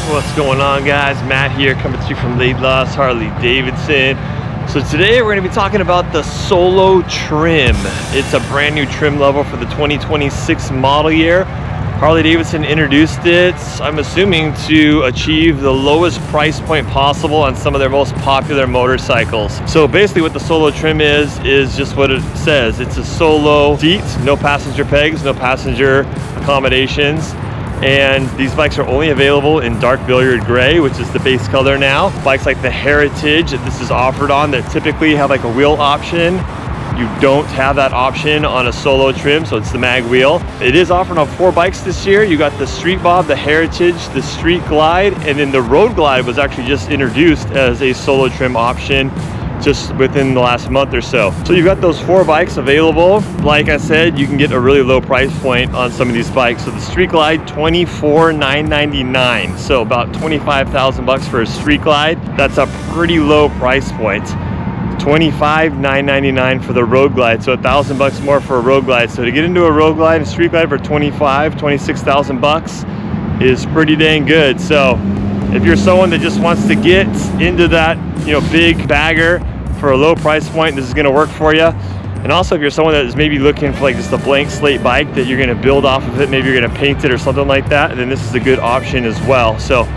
What's going on, guys? Matt here, coming to you from Laidlaw, Harley-Davidson. So today we're going to be talking about the Solo trim. It's a brand new trim level for the 2026 model year. Harley-Davidson introduced it, I'm assuming, to achieve the lowest price point possible on some of their most popular motorcycles. So basically what the Solo trim is just what it says. It's a Solo seat, no passenger pegs, no passenger accommodations. And these bikes are only available in dark billiard gray, which is the base color now. Bikes like the Heritage that this is offered on that typically have like a wheel option, you don't have that option on a Solo trim, so it's the mag wheel. It is offered on 4 bikes this year. You got the Street Bob, the Heritage, the Street Glide, and then the Road Glide was actually just introduced as a Solo trim option just within the last month or so. So you've got those 4 bikes available. Like I said, you can get a really low price point on some of these bikes. So the Street Glide, $24,999. So about 25,000 bucks for a Street Glide. That's a pretty low price point. $25,999 for the Road Glide, so 1,000 bucks more for a Road Glide. So to get into a Road Glide and Street Glide for 26,000 bucks is pretty dang good. So if you're someone that just wants to get into that, big bagger for a low price point, this is going to work for you. And also, if you're someone that is maybe looking for like just a blank slate bike that you're going to build off of it, maybe you're going to paint it or something like that, then this is a good option as well. So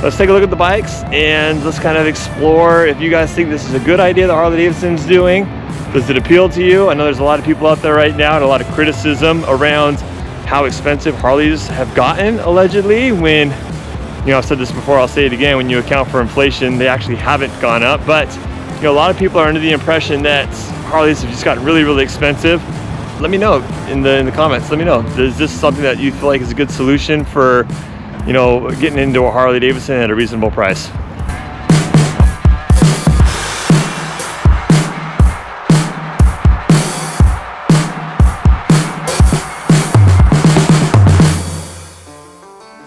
let's take a look at the bikes and let's kind of explore if you guys think this is a good idea that Harley-Davidson's doing. Does it appeal to you? I know there's a lot of people out there right now and a lot of criticism around how expensive Harleys have gotten allegedly when, I've said this before, I'll say it again, when you account for inflation, they actually haven't gone up. But, a lot of people are under the impression that Harleys have just gotten really, really expensive. Let me know in the comments. Let me know. Is this something that you feel like is a good solution for, getting into a Harley-Davidson at a reasonable price?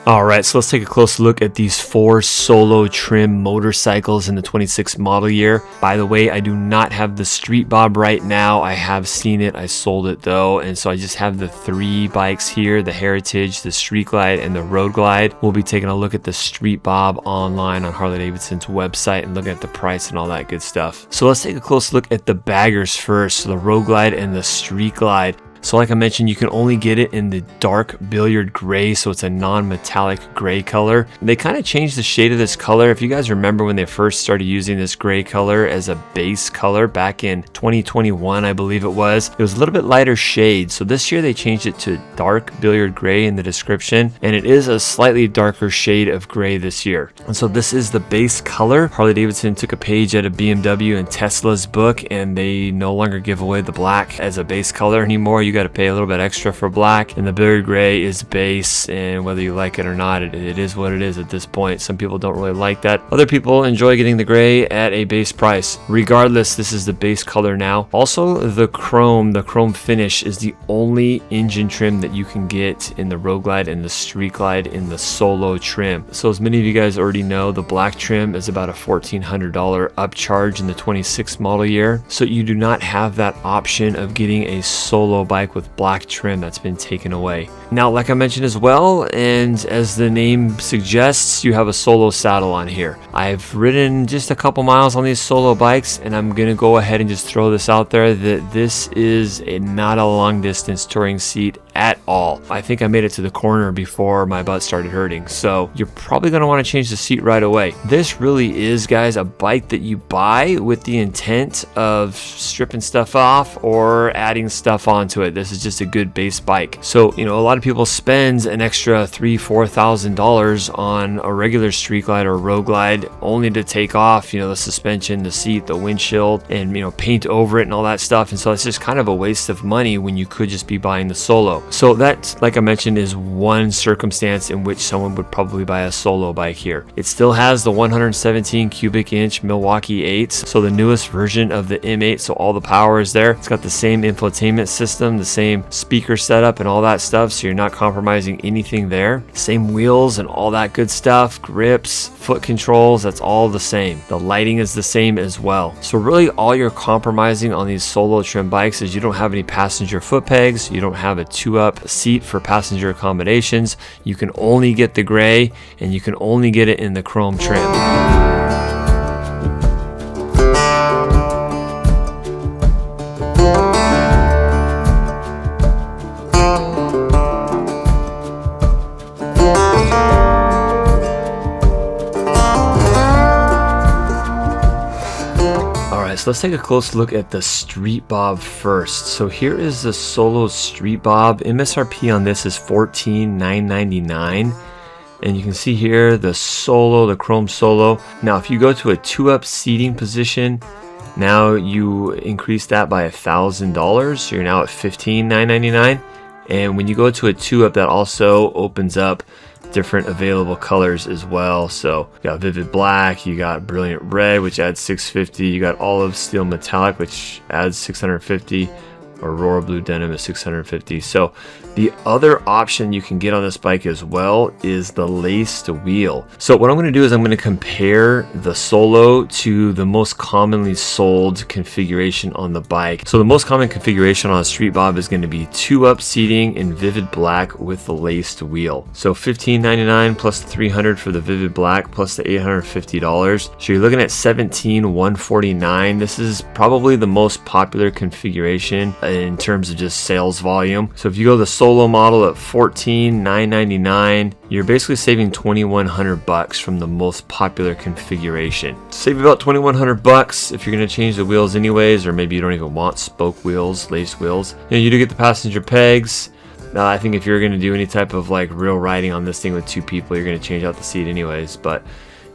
Alright, so let's take a close look at these 4 Solo trim motorcycles in the 26 model year. By the way, I do not have the Street Bob right now. I have seen it. I sold it though. And so I just have the 3 bikes here, the Heritage, the Street Glide, and the Road Glide. We'll be taking a look at the Street Bob online on Harley-Davidson's website and looking at the price and all that good stuff. So let's take a close look at the baggers first, so the Road Glide and the Street Glide. So like I mentioned, you can only get it in the dark billiard gray, so it's a non-metallic gray color. They kind of changed the shade of this color. If you guys remember when they first started using this gray color as a base color back in 2021, I believe it was a little bit lighter shade. So this year they changed it to dark billiard gray in the description, and it is a slightly darker shade of gray this year. And so this is the base color. Harley-Davidson took a page out of BMW and Tesla's book, and they no longer give away the black as a base color anymore. You got to pay a little bit extra for black, and the billiard gray is base, and whether you like it or not, it is what it is at this point. Some people don't really like that. Other people enjoy getting the gray at a base price. Regardless, this is the base color now. Also, the chrome finish is the only engine trim that you can get in the Road Glide and the Street Glide in the Solo trim. So as many of you guys already know, the black trim is about a $1,400 upcharge in the 26 model year. So you do not have that option of getting a Solo bike with black trim. That's been taken away. Now, like I mentioned as well, and as the name suggests, you have a Solo saddle on here. I've ridden just a couple miles on these Solo bikes, and I'm gonna go ahead and just throw this out there that this is not a long distance touring seat at all. I think I made it to the corner before my butt started hurting, so you're probably going to want to change the seat right away. This really is, guys, a bike that you buy with the intent of stripping stuff off or adding stuff onto it. This is just a good base bike. So, a lot of people spend an extra $3,000-$4,000 on a regular Street Glide or Road Glide only to take off, the suspension, the seat, the windshield, and, paint over it and all that stuff. And so it's just kind of a waste of money when you could just be buying the Solo. So that, like I mentioned, is one circumstance in which someone would probably buy a Solo bike here. It still has the 117 cubic inch Milwaukee 8s, so the newest version of the M8, so all the power is there. It's got the same infotainment system, the same speaker setup and all that stuff, so you're not compromising anything there. Same wheels and all that good stuff, grips, foot controls, that's all the same. The lighting is the same as well. So really all you're compromising on these Solo trim bikes is you don't have any passenger foot pegs, you don't have a 2 2-up seat for passenger accommodations. You can only get the gray, and you can only get it in the chrome trim. So let's take a close look at the Street Bob first. So here is the Solo Street Bob. MSRP on this is $14,999. And you can see here the Solo, the Chrome Solo. Now if you go to a 2-up seating position, now you increase that by $1,000. So you're now at $15,999. And when you go to a 2-up, that also opens up different available colors as well. So you got vivid black, you got brilliant red, which adds $650, you got olive steel metallic, which adds $650, Aurora blue denim is $650. So the other option you can get on this bike as well is the laced wheel. So what I'm going to do is I'm going to compare the Solo to the most commonly sold configuration on the bike. So the most common configuration on a Street Bob is going to be 2-up seating in vivid black with the laced wheel. So $15.99 plus the $300 for the vivid black plus the $850. So you're looking at $17,149. This is probably the most popular configuration in terms of just sales volume. So if you go the Solo model at $14,999, you're basically saving $2,100 from the most popular configuration. Save about $2,100 if you're going to change the wheels anyways, or maybe you don't even want spoke wheels, lace wheels. You do get the passenger pegs. I think if you're going to do any type of like real riding on this thing with 2 people, you're going to change out the seat anyways. But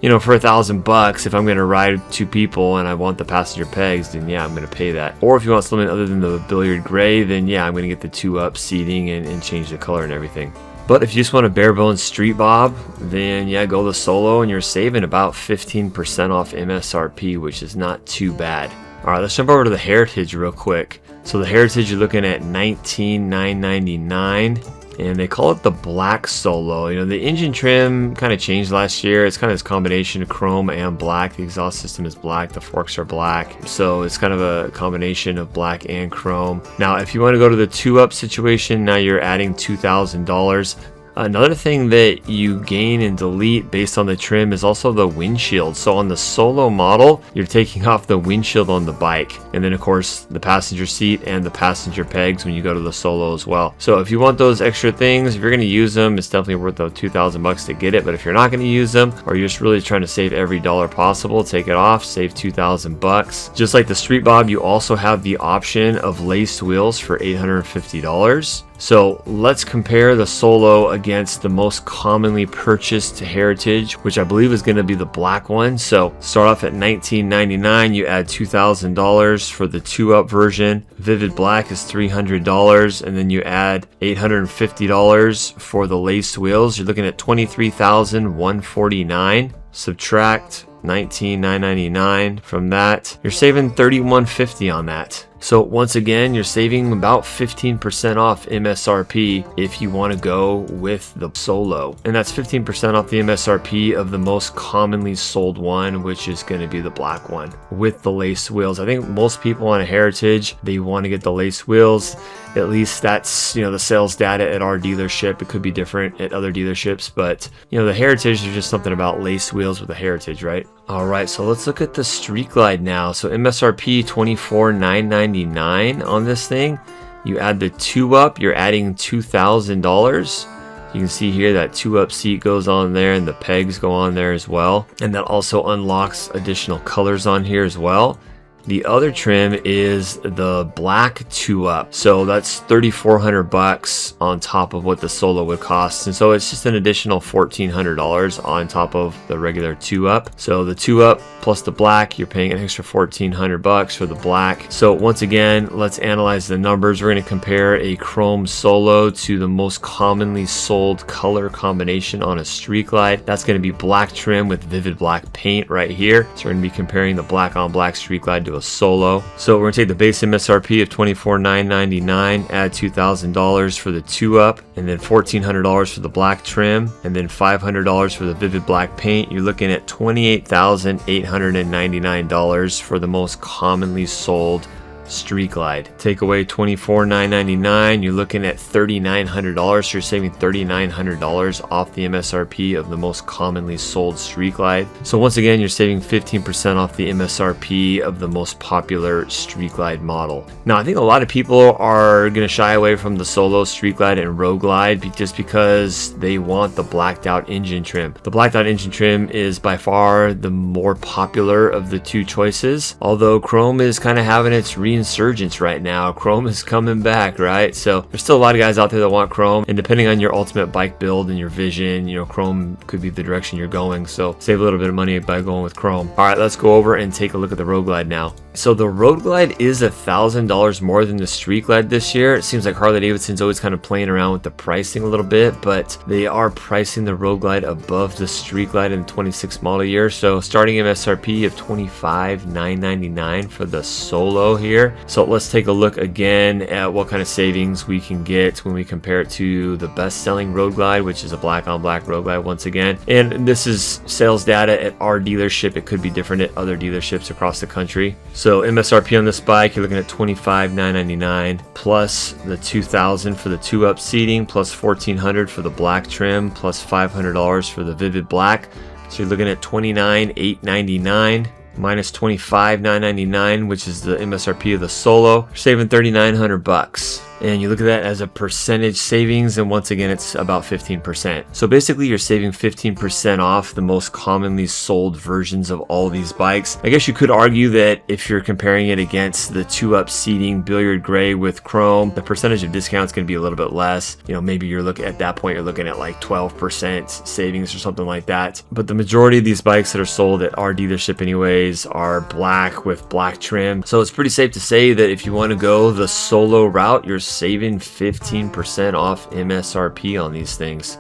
for $1,000, if I'm going to ride 2 people and I want the passenger pegs, then yeah, I'm going to pay that. Or if you want something other than the billiard gray, then yeah, I'm going to get the 2-up seating and change the color and everything. But if you just want a bare bones Street Bob, then yeah, go the Solo and you're saving about 15% off MSRP, which is not too bad. All right, let's jump over to the Heritage real quick. So the Heritage, you're looking at $19,999. And they call it the Black Solo. The engine trim kind of changed last year. It's kind of this combination of chrome and black. The exhaust system is black, the forks are black. So it's kind of a combination of black and chrome. Now, if you want to go to the 2-up situation, now you're adding $2,000. Another thing that you gain and delete based on the trim is also the windshield. So on the Solo model, you're taking off the windshield on the bike. And then of course the passenger seat and the passenger pegs when you go to the Solo as well. So if you want those extra things, if you're going to use them, it's definitely worth the $2,000 to get it. But if you're not going to use them, or you're just really trying to save every dollar possible, take it off, save $2,000. Just like the Street Bob, you also have the option of laced wheels for $850. So let's compare the Solo against the most commonly purchased Heritage, which I believe is going to be the black one. So start off at $19.99, you add $2,000 for the 2-up version. Vivid black is $300, and then you add $850 for the laced wheels. You're looking at $23,149. Subtract $19,999 from that, you're saving $31.50 on that. So once again, you're saving about 15% off MSRP if you want to go with the Solo. And that's 15% off the MSRP of the most commonly sold one, which is going to be the black one with the lace wheels. I think most people on a Heritage, they want to get the lace wheels. At least that's, the sales data at our dealership. It could be different at other dealerships, but the Heritage, there's just something about lace wheels with the Heritage, right? All right, so let's look at the Street Glide now. So MSRP $24,999 on this thing. You add the 2-up, you're adding $2,000. You can see here that 2-up seat goes on there and the pegs go on there as well. And that also unlocks additional colors on here as well. The other trim is the black 2-up, so that's $3,400 on top of what the Solo would cost, and so it's just an additional $1,400 on top of the regular 2-up. So the 2-up plus the black, you're paying an extra $1,400 for the black. So once again, let's analyze the numbers. We're going to compare a chrome Solo to the most commonly sold color combination on a Street Glide. That's going to be black trim with vivid black paint right here. So we're going to be comparing the black on black Street Glide to a Solo. So we're going to take the base MSRP of $24,999, add $2,000 for the 2-up, and then $1,400 for the black trim, and then $500 for the vivid black paint. You're looking at $28,899 for the most commonly sold Street Glide. Take away $24,999, you're looking at $3,900. So you're saving $3,900 off the MSRP of the most commonly sold Street Glide. So once again, you're saving 15% off the MSRP of the most popular Street Glide model. Now, I think a lot of people are going to shy away from the Solo, Street Glide, and Road Glide just because they want the blacked out engine trim. The blacked out engine trim is by far the more popular of the two choices, although chrome is kind of having its reinsurgence right now. Chrome is coming back, right? So there's still a lot of guys out there that want chrome, and depending on your ultimate bike build and your vision, you know, chrome could be the direction you're going. So save a little bit of money by going with chrome. All right, let's go over and take a look at the Road Glide now. So the Road Glide is $1,000 more than the Street Glide this year. It seems like Harley-Davidson's always kind of playing around with the pricing a little bit, but they are pricing the Road Glide above the Street Glide in the 26 model year. So starting MSRP of $25,999 for the Solo here. So let's take a look again at what kind of savings we can get when we compare it to the best-selling Road Glide, which is a black-on-black Road Glide once again. And this is sales data at our dealership. It could be different at other dealerships across the country. So MSRP on this bike, you're looking at $25,999 plus the $2,000 for the 2-up seating, plus $1,400 for the black trim, plus $500 for the Vivid Black. So you're looking at $29,899 minus $25,999, which is the MSRP of the Solo. You're saving $3,900. And you look at that as a percentage savings, and once again, it's about 15%. So basically, you're saving 15% off the most commonly sold versions of all these bikes. I guess you could argue that if you're comparing it against the 2-up seating billiard gray with chrome, the percentage of discount is going to be a little bit less. You know, maybe you're looking at that point, you're looking at like 12% savings or something like that. But the majority of these bikes that are sold at our dealership anyways are black with black trim. So it's pretty safe to say that if you want to go the Solo route, you're saving 15% off MSRP on these things.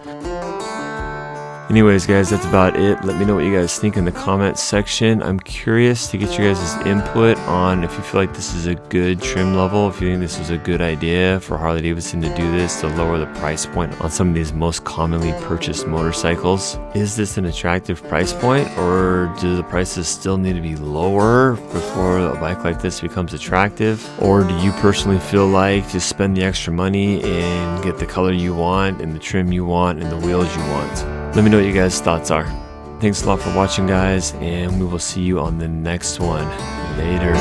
Anyways, guys, that's about it. Let me know what you guys think in the comments section. I'm curious to get your guys' input on if you feel like this is a good trim level, if you think this is a good idea for Harley-Davidson to do this to lower the price point on some of these most commonly purchased motorcycles. Is this an attractive price point, or do the prices still need to be lower before a bike like this becomes attractive? Or do you personally feel like just spend the extra money and get the color you want and the trim you want and the wheels you want? Let me know what you guys' thoughts are. Thanks a lot for watching, guys, and we will see you on the next one. Later.